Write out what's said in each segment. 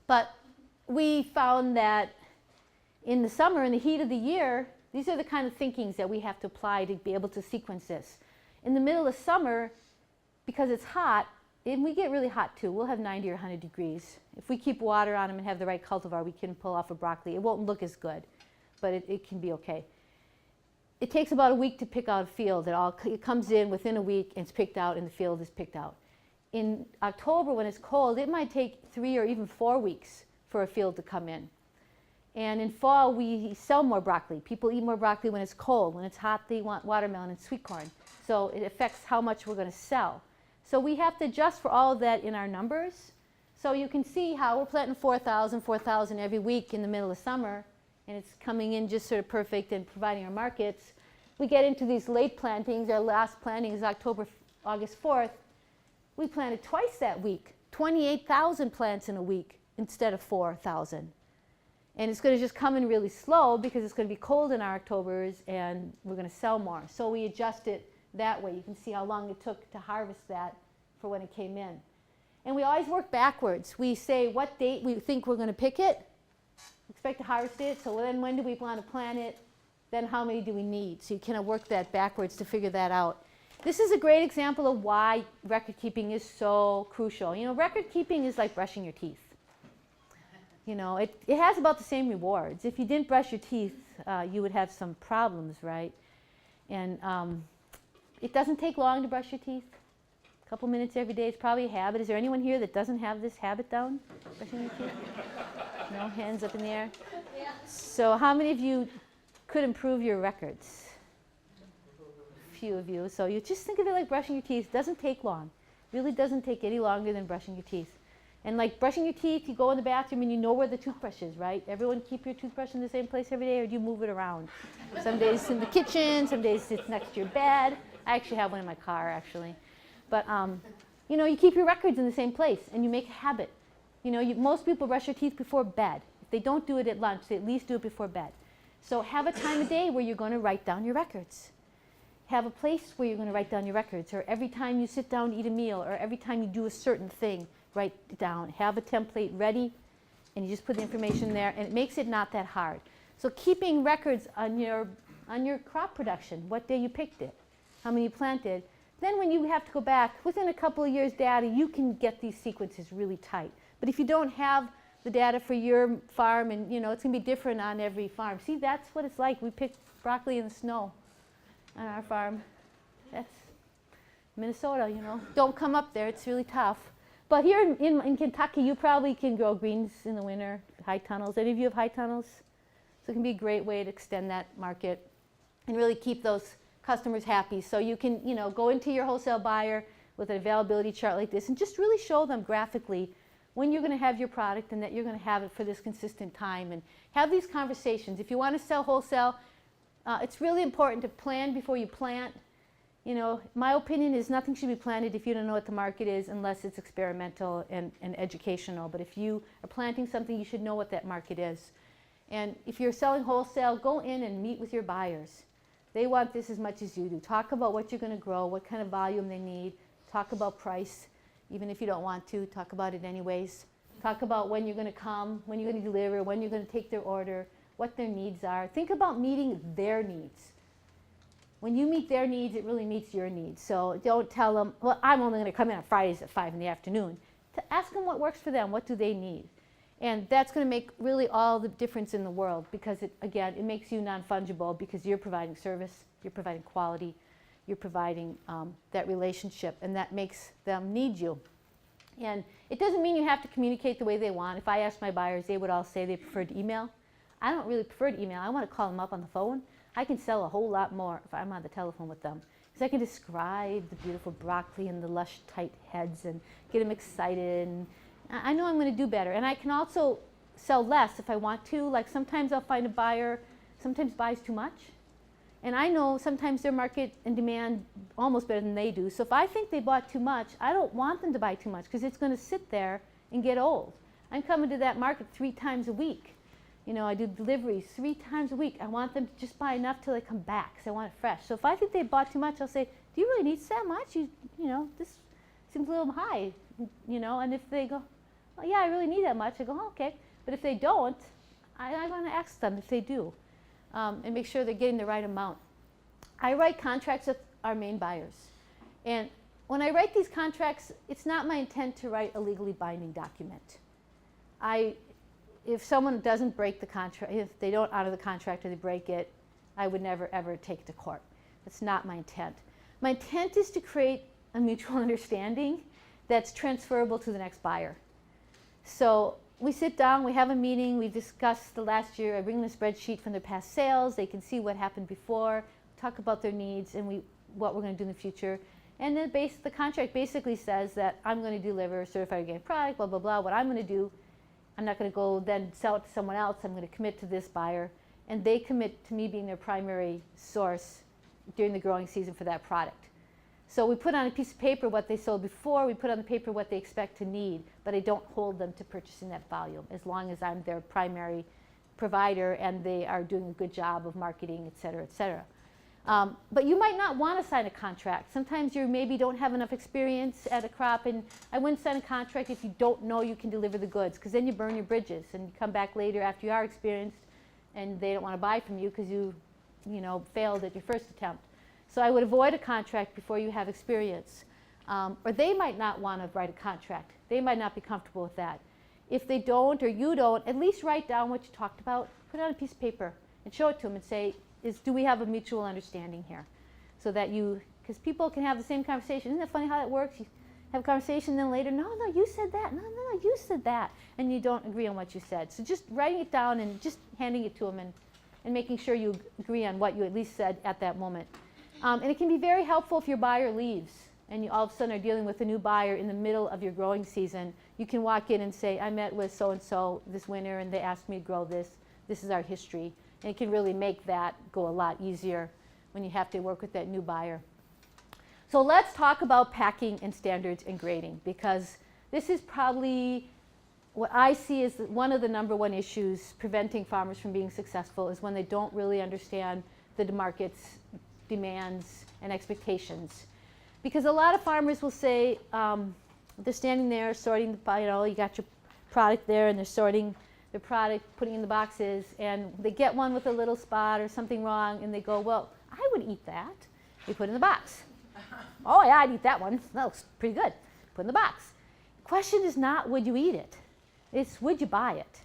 But we found that in the summer, in the heat of the year, these are the kind of thinkings that we have to apply to be able to sequence this. In the middle of summer, because it's hot, and we get really hot too, we'll have 90 or 100 degrees. If we keep water on them and have the right cultivar, we can pull off a broccoli. It won't look as good, but it can be okay. It takes about a week to pick out a field. It comes in within a week and it's picked out and the field is picked out. In October, when it's cold, it might take 3 or even 4 weeks for a field to come in. And in fall, we sell more broccoli. People eat more broccoli when it's cold. When it's hot, they want watermelon and sweet corn. So it affects how much we're going to sell. So we have to adjust for all of that in our numbers. So you can see how we're planting 4,000 every week in the middle of summer, and it's coming in just sort of perfect and providing our markets. We get into these late plantings. Our last planting is August 4th. We planted twice that week, 28,000 plants in a week instead of 4,000. And it's going to just come in really slow because it's going to be cold in our Octobers and we're going to sell more. So we adjust it that way. You can see how long it took to harvest that for when it came in. And we always work backwards. We say what date we think we're going to pick it, expect to harvest it, so then when do we want to plant it, then how many do we need? So you kind of work that backwards to figure that out. This is a great example of why record keeping is so crucial. You know, record keeping is like brushing your teeth. You know, it has about the same rewards. If you didn't brush your teeth, you would have some problems, right? And it doesn't take long to brush your teeth. A couple minutes every day is probably a habit. Is there anyone here that doesn't have this habit down, brushing your teeth? No, hands up in the air. Yeah. So how many of you could improve your records? A few of you. So you just think of it like brushing your teeth. It doesn't take long. It really doesn't take any longer than brushing your teeth. And like brushing your teeth, you go in the bathroom and you know where the toothbrush is, right? Everyone keep your toothbrush in the same place every day, or do you move it around? Some days it's in the kitchen, some days it's next to your bed. I actually have one in my car, actually. But you know, you keep your records in the same place and you make a habit. You know, most people brush their teeth before bed. If they don't do it at lunch, they at least do it before bed. So have a time of day where you're going to write down your records. Have a place where you're going to write down your records, or every time you sit down to eat a meal, or every time you do a certain thing, write it down. Have a template ready, and you just put the information there, and it makes it not that hard. So keeping records on your crop production, what day you picked it, how many you planted. Then when you have to go back, within a couple of years' data, you can get these sequences really tight. But if you don't have the data for your farm, and you know, it's going to be different on every farm. See, that's what it's like. We picked broccoli in the snow on our farm. That's Minnesota, you know. Don't come up there. It's really tough. But here in Kentucky, you probably can grow greens in the winter, high tunnels. Any of you have high tunnels? So it can be a great way to extend that market and really keep those customers happy. So you can, you know, go into your wholesale buyer with an availability chart like this and just really show them graphically when you're going to have your product and that you're going to have it for this consistent time, and have these conversations. If you want to sell wholesale, it's really important to plan before you plant. You know, my opinion is nothing should be planted if you don't know what the market is, unless it's experimental and educational. But if you are planting something, you should know what that market is. And if you're selling wholesale, go in and meet with your buyers. They want this as much as you do. Talk about what you're going to grow, what kind of volume they need. Talk about price, even if you don't want to. Talk about it anyways. Talk about when you're going to come, when you're going to deliver, when you're going to take their order, what their needs are. Think about meeting their needs. When you meet their needs, it really meets your needs. So don't tell them, well, I'm only going to come in on Fridays at 5 in the afternoon. To ask them what works for them, what do they need? And that's going to make really all the difference in the world, because again, it makes you non-fungible because you're providing service, you're providing quality, you're providing that relationship, and that makes them need you. And it doesn't mean you have to communicate the way they want. If I asked my buyers, they would all say they preferred email. I don't really prefer email. I want to call them up on the phone. I can sell a whole lot more if I'm on the telephone with them, because I can describe the beautiful broccoli and the lush, tight heads and get them excited. And I know I'm going to do better. And I can also sell less if I want to. Like sometimes I'll find a buyer sometimes buys too much. And I know sometimes their market and demand almost better than they do. So if I think they bought too much, I don't want them to buy too much, because it's going to sit there and get old. I'm coming to that market 3 times a week. You know, I do deliveries 3 times a week. I want them to just buy enough till they come back, because I want it fresh. So if I think they bought too much, I'll say, do you really need that much? You know, this seems a little high. You know, and if they go, well, yeah, I really need that much. I go, oh, okay. But if they don't, I want to ask them if they do, and make sure they're getting the right amount. I write contracts with our main buyers. And when I write these contracts, it's not my intent to write a legally binding document. If someone doesn't break the contract, if they don't honor the contract or they break it, I would never, ever take it to court. That's not my intent. My intent is to create a mutual understanding that's transferable to the next buyer. So we sit down, we have a meeting, we discuss the last year. I bring them a spreadsheet from their past sales. They can see what happened before, talk about their needs and what we're going to do in the future. And then the contract basically says that I'm going to deliver a certified organic product, blah, blah, blah. What I'm going to do, I'm not going to go then sell it to someone else. I'm going to commit to this buyer. And they commit to me being their primary source during the growing season for that product. So we put on a piece of paper what they sold before. We put on the paper what they expect to need. But I don't hold them to purchasing that volume as long as I'm their primary provider and they are doing a good job of marketing, et cetera, et cetera. But you might not want to sign a contract. Sometimes you maybe don't have enough experience at a crop, and I wouldn't sign a contract if you don't know you can deliver the goods, because then you burn your bridges and you come back later after you are experienced and they don't want to buy from you because you failed at your first attempt. So I would avoid a contract before you have experience. Or they might not want to write a contract. They might not be comfortable with that. If they don't or you don't, at least write down what you talked about, put it on a piece of paper and show it to them and say, do we have a mutual understanding here? So that because people can have the same conversation. Isn't it funny how that works? You have a conversation, then later, no, you said that. No, you said that. And you don't agree on what you said. So just writing it down and just handing it to them and making sure you agree on what you at least said at that moment. And it can be very helpful if your buyer leaves and you all of a sudden are dealing with a new buyer in the middle of your growing season. You can walk in and say, I met with so-and-so this winter and they asked me to grow this. This is our history. And it can really make that go a lot easier when you have to work with that new buyer. So let's talk about packing and standards and grading, because this is probably what I see as one of the #1 issues preventing farmers from being successful is when they don't really understand the market's demands and expectations. Because a lot of farmers will say, they're standing there sorting, you got your product there and they're sorting the product, putting in the boxes, and they get one with a little spot or something wrong, and they go, well, I would eat that. You put it in the box. Oh yeah, I'd eat that one. That looks pretty good. Put in the box. The question is not would you eat it. It's would you buy it.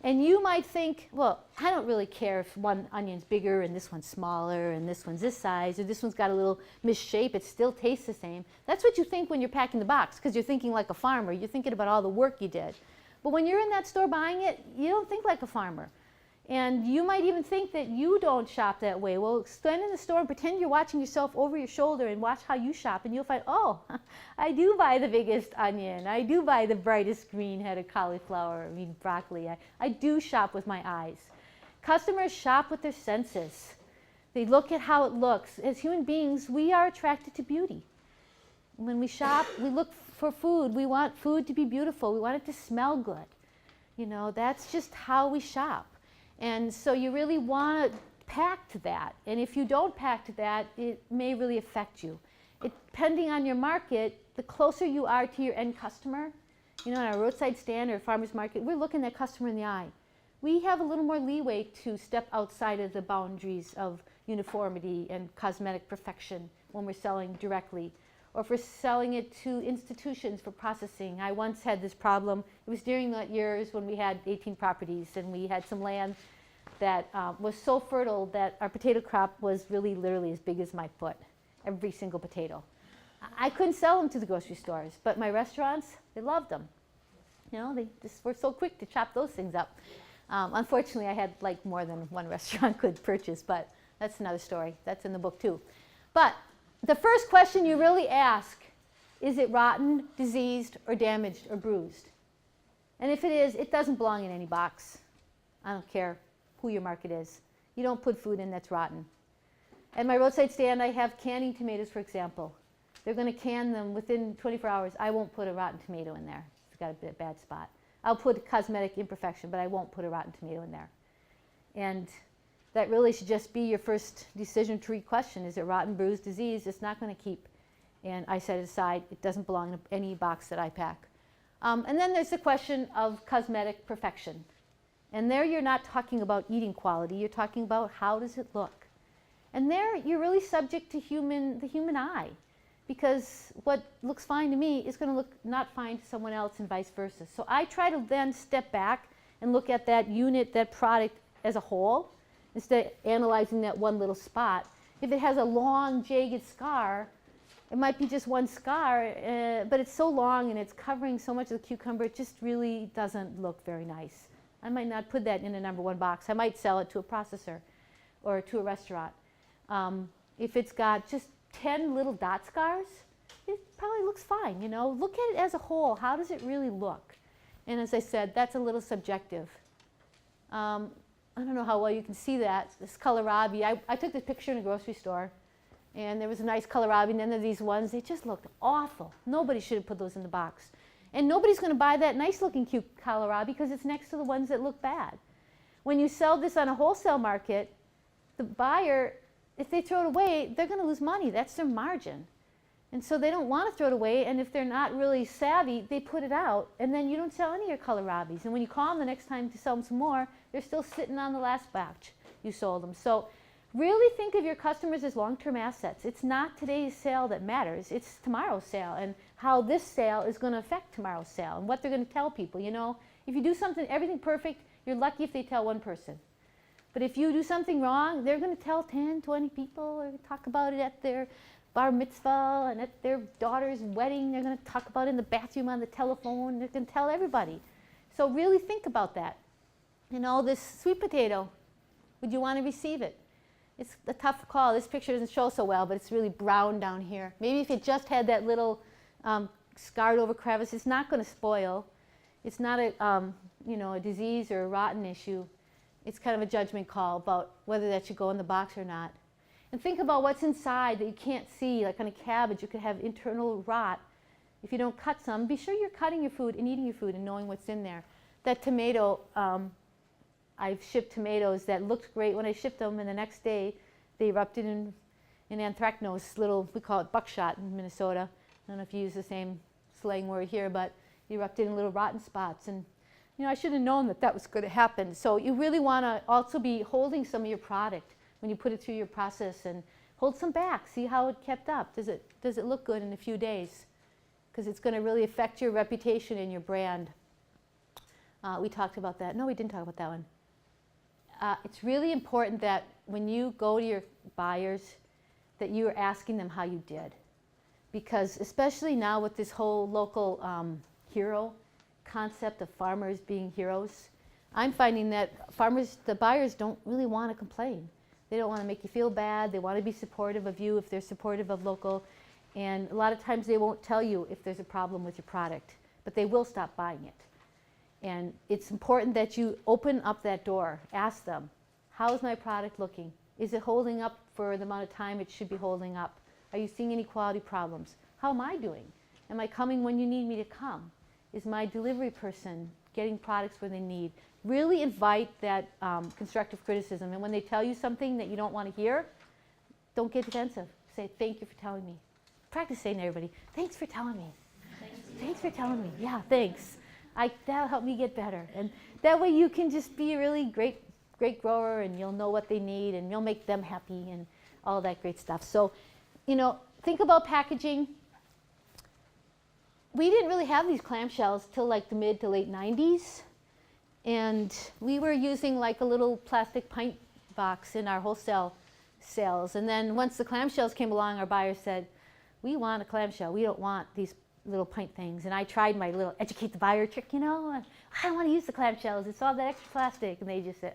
And you might think, well, I don't really care if one onion's bigger and this one's smaller and this one's this size or this one's got a little misshape. It still tastes the same. That's what you think when you're packing the box, because you're thinking like a farmer. You're thinking about all the work you did. But when you're in that store buying it, you don't think like a farmer. And you might even think that you don't shop that way. Well, stand in the store and pretend you're watching yourself over your shoulder and watch how you shop, and you'll find, oh, I do buy the biggest onion. I do buy the brightest green head of cauliflower, broccoli. I do shop with my eyes. Customers shop with their senses. They look at how it looks. As human beings, we are attracted to beauty. When we shop, we look for food. We want food to be beautiful. We want it to smell good. That's just how we shop. And so you really want to pack to that. And if you don't pack to that, it may really affect you. Depending on your market, the closer you are to your end customer, on our roadside stand or farmer's market, we're looking that customer in the eye. We have a little more leeway to step outside of the boundaries of uniformity and cosmetic perfection when we're selling directly, or if we're selling it to institutions for processing. I once had this problem. It was during the years when we had 18 properties and we had some land that was so fertile that our potato crop was really literally as big as my foot, every single potato. I couldn't sell them to the grocery stores, but my restaurants, they loved them. They just were so quick to chop those things up. Unfortunately, I had more than one restaurant could purchase, but that's another story. That's in the book too. But the first question you really ask, is it rotten, diseased, or damaged, or bruised? And if it is, it doesn't belong in any box. I don't care who your market is. You don't put food in that's rotten. At my roadside stand, I have canning tomatoes, for example. They're going to can them within 24 hours. I won't put a rotten tomato in there. It's got a bad spot. I'll put a cosmetic imperfection, but I won't put a rotten tomato in there. And that really should just be your first decision tree question. Is it rotten, bruised, diseased? It's not going to keep. And I set it aside. It doesn't belong in any box that I pack. And then there's the question of cosmetic perfection. And there you're not talking about eating quality, you're talking about how does it look. And there you're really subject to the human eye, because what looks fine to me is going to look not fine to someone else and vice versa. So I try to then step back and look at that unit, that product as a whole, instead of analyzing that one little spot. If it has a long, jagged scar, it might be just one scar, but it's so long and it's covering so much of the cucumber, it just really doesn't look very nice. I might not put that in a #1 box. I might sell it to a processor or to a restaurant. If it's got just 10 little dot scars, it probably looks fine, you know. Look at it as a whole. How does it really look? And as I said, that's a little subjective. I don't know how well you can see that. This kohlrabi, I took this picture in a grocery store, and there was a nice kohlrabi, and then there are these ones. They just looked awful. Nobody should have put those in the box. And nobody's going to buy that nice-looking cute kohlrabi because it's next to the ones that look bad. When you sell this on a wholesale market, the buyer, if they throw it away, they're going to lose money. That's their margin. And so they don't want to throw it away, and if they're not really savvy, they put it out, and then you don't sell any of your kohlrabis. And when you call them the next time to sell them some more, they're still sitting on the last batch you sold them. So really think of your customers as long-term assets. It's not today's sale that matters. It's tomorrow's sale and how this sale is going to affect tomorrow's sale and what they're going to tell people. You know, if you do something, everything perfect, you're lucky if they tell one person. But if you do something wrong, they're going to tell 10, 20 people, or talk about it at their bar mitzvah and at their daughter's wedding. They're going to talk about it in the bathroom on the telephone. They're going to tell everybody. So really think about that. You know, this sweet potato, would you want to receive it? It's a tough call. This picture doesn't show so well, but it's really brown down here. Maybe if it just had that little scarred over crevice, it's not going to spoil. It's not a, you know, a disease or a rotten issue. It's kind of a judgment call about whether that should go in the box or not. And think about what's inside that you can't see. Like on a cabbage, you could have internal rot. If you don't cut some, be sure you're cutting your food and eating your food and knowing what's in there. That tomato, I've shipped tomatoes that looked great when I shipped them, and the next day they erupted in anthracnose, little, we call it buckshot in Minnesota. I don't know if you use the same slang word here, but erupted in little rotten spots. And you know, I should have known that that was going to happen. So you really want to also be holding some of your product when you put it through your process, and hold some back. See how it kept up. Does it look good in a few days? Because it's going to really affect your reputation and your brand. We talked about that. No, we didn't talk about that one. It's really important that when you go to your buyers, that you are asking them how you did. Because especially now with this whole local hero concept of farmers being heroes, I'm finding that the buyers don't really want to complain. They don't want to make you feel bad. They want to be supportive of you if they're supportive of local. And a lot of times they won't tell you if there's a problem with your product, but they will stop buying it. And it's important that you open up that door. Ask them, how's my product looking? Is it holding up for the amount of time it should be holding up? Are you seeing any quality problems? How am I doing? Am I coming when you need me to come? Is my delivery person getting products where they need? Really invite that constructive criticism. And when they tell you something that you don't want to hear, don't get defensive. Say, thank you for telling me. Practice saying to everybody, thanks for telling me. Thanks for telling me. Yeah, thanks. That'll help me get better. And that way you can just be a really great grower, and you'll know what they need, and you'll make them happy and all that great stuff. So, you know, think about packaging. We didn't really have these clamshells till like the mid to late 90s. And we were using like a little plastic pint box in our wholesale sales. And then once the clamshells came along, our buyers said, we want a clamshell. We don't want these little pint things. And I tried my little educate the buyer trick, you know. I don't want to use the clamshells. It's all that extra plastic. And they just said,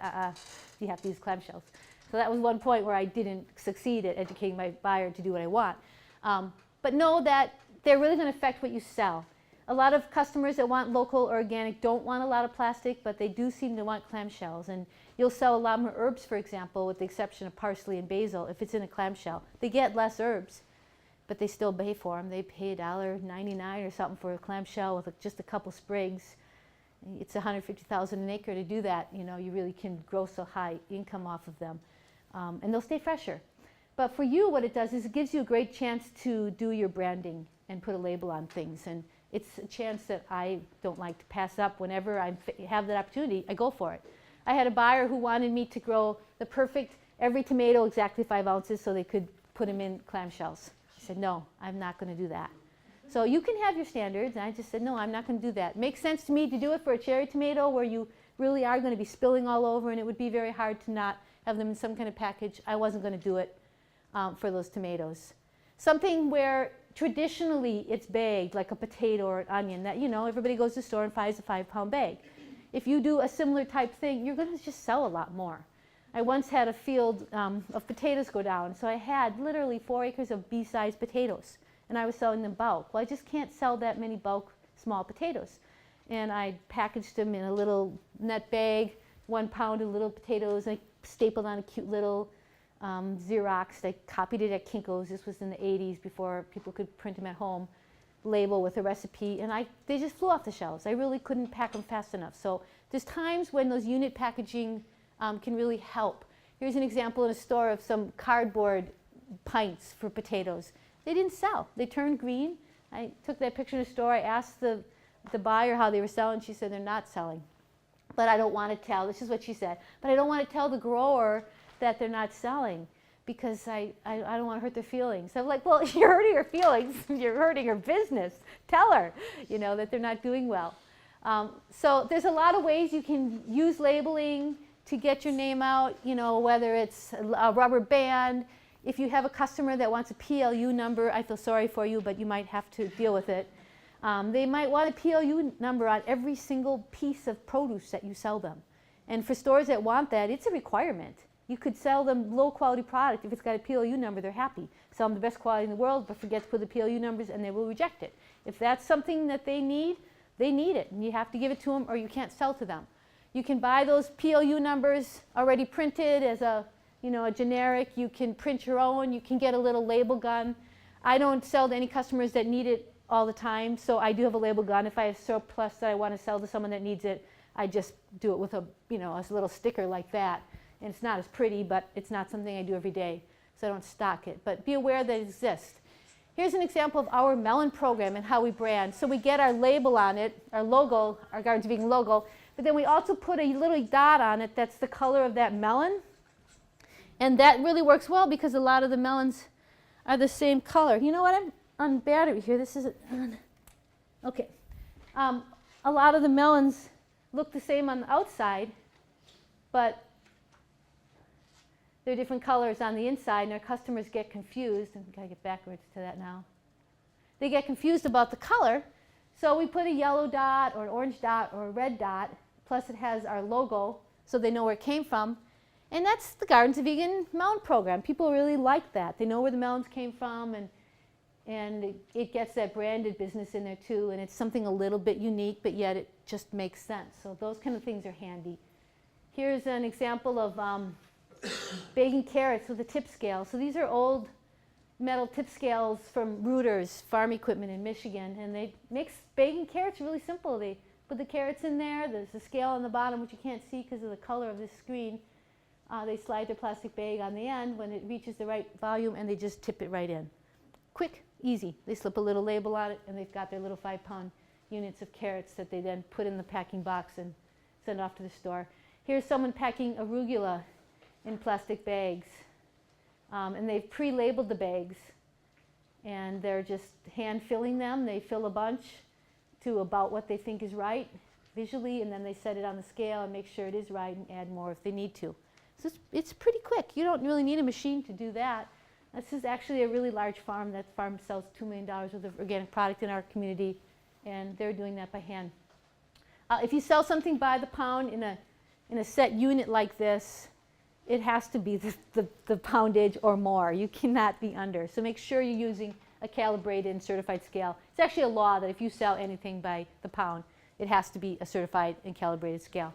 you have to use clamshells. So that was one point where I didn't succeed at educating my buyer to do what I want. But know that they're really going to affect what you sell. A lot of customers that want local or organic don't want a lot of plastic, but they do seem to want clamshells. And you'll sell a lot more herbs, for example, with the exception of parsley and basil, if it's in a clamshell. They get less herbs, but they still pay for them. They pay $1.99 or something for a clamshell with just a couple sprigs. It's $150,000 an acre to do that. You know, you really can grow so high income off of them. And they'll stay fresher. But for you, what it does is it gives you a great chance to do your branding and put a label on things. And It's a chance that I don't like to pass up. Whenever I have that opportunity, I go for it. I had a buyer who wanted me to grow the perfect, every tomato exactly 5 ounces so they could put them in clamshells. I said, no, I'm not going to do that. So you can have your standards, and I just said, no, I'm not going to do that. It makes sense to me to do it for a cherry tomato where you really are going to be spilling all over, and it would be very hard to not have them in some kind of package. I wasn't going to do it for those tomatoes. Something where traditionally it's bagged, like a potato or an onion, that, you know, everybody goes to the store and buys a 5-pound bag. If you do a similar type thing, you're going to just sell a lot more. I once had a field of potatoes go down, so I had literally 4 acres of bee-sized potatoes, and I was selling them bulk. Well, I just can't sell that many bulk small potatoes. And I packaged them in a little net bag, 1 pound of little potatoes, and I stapled on a cute little Xerox. I copied it at Kinko's. This was in the 80s before people could print them at home. Label with a recipe, and they just flew off the shelves. I really couldn't pack them fast enough. So there's times when those unit packaging can really help. Here's an example in a store of some cardboard pints for potatoes. They didn't sell. They turned green. I took that picture in the store. I asked the buyer how they were selling. She said they're not selling. But I don't want to tell, this is what she said, but I don't want to tell the grower that they're not selling because I don't want to hurt their feelings. So I'm like, well, you're hurting her feelings. You're hurting her business. Tell her, you know, that they're not doing well. So there's a lot of ways you can use labeling to get your name out, you know, whether it's a rubber band. If you have a customer that wants a PLU number, I feel sorry for you, but you might have to deal with it. They might want a PLU number on every single piece of produce that you sell them. And for stores that want that, it's a requirement. You could sell them low quality product. If it's got a PLU number, they're happy. Sell them the best quality in the world, but forget to put the PLU numbers and they will reject it. If that's something that they need it. And you have to give it to them or you can't sell to them. You can buy those PLU numbers already printed as a generic. You can print your own. You can get a little label gun. I don't sell to any customers that need it all the time, so I do have a label gun. If I have surplus that I want to sell to someone that needs it, I just do it with a little sticker like that. And it's not as pretty, but it's not something I do every day, so I don't stock it. But be aware that it exists. Here's an example of our melon program and how we brand. So we get our label on it, our logo, our Gardens of Vegan logo, but then we also put a little dot on it that's the color of that melon. And that really works well because a lot of the melons are the same color. You know what? I'm on battery here. This isn't on. Okay. A lot of the melons look the same on the outside, but they're different colors on the inside, and our customers get confused. I've got to get backwards to that now. They get confused about the color, so we put a yellow dot or an orange dot or a red dot, plus it has our logo so they know where it came from. And that's the Gardens of Vegan melon program. People really like that. They know where the melons came from, and it gets that branded business in there too, and it's something a little bit unique, but yet it just makes sense. So those kind of things are handy. Here's an example of baking carrots with a tip scale. So these are old metal tip scales from Reuter's farm equipment in Michigan, and they make baking carrots really simple. They put the carrots in there. There's a scale on the bottom, which you can't see because of the color of this screen. They slide their plastic bag on the end when it reaches the right volume, and they just tip it right in. Quick, easy. They slip a little label on it, and they've got their little 5-pound units of carrots that they then put in the packing box and send off to the store. Here's someone packing arugula in plastic bags, and they've pre-labeled the bags, and they're just hand-filling them. They fill a bunch to about what they think is right visually, and then they set it on the scale and make sure it is right and add more if they need to. So it's pretty quick. You don't really need a machine to do that. This is actually a really large farm. That farm sells $2 million worth of organic product in our community, and they're doing that by hand. If you sell something by the pound in a set unit like this, it has to be the poundage or more. You cannot be under. So make sure you're using a calibrated and certified scale. It's actually a law that if you sell anything by the pound, it has to be a certified and calibrated scale.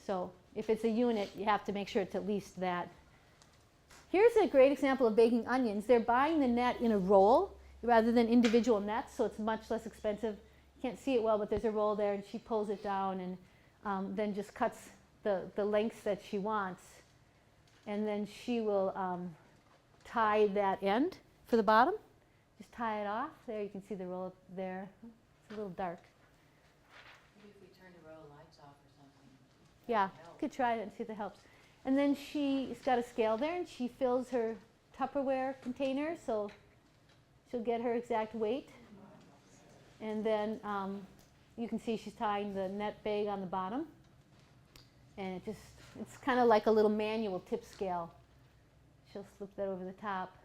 So if it's a unit, you have to make sure it's at least that. Here's a great example of baking onions. They're buying the net in a roll rather than individual nets, so it's much less expensive. You can't see it well, but there's a roll there, and she pulls it down and then just cuts the lengths that she wants. And then she will tie that end for the bottom. Just tie it off. There, you can see the roll up there. It's a little dark. Maybe if we turn the row of lights off or something. Yeah, you could try it and see if it helps. And then she's got a scale there, and she fills her Tupperware container, so she'll get her exact weight. And then you can see she's tying the net bag on the bottom. And it's kind of like a little manual tip scale. She'll slip that over the top.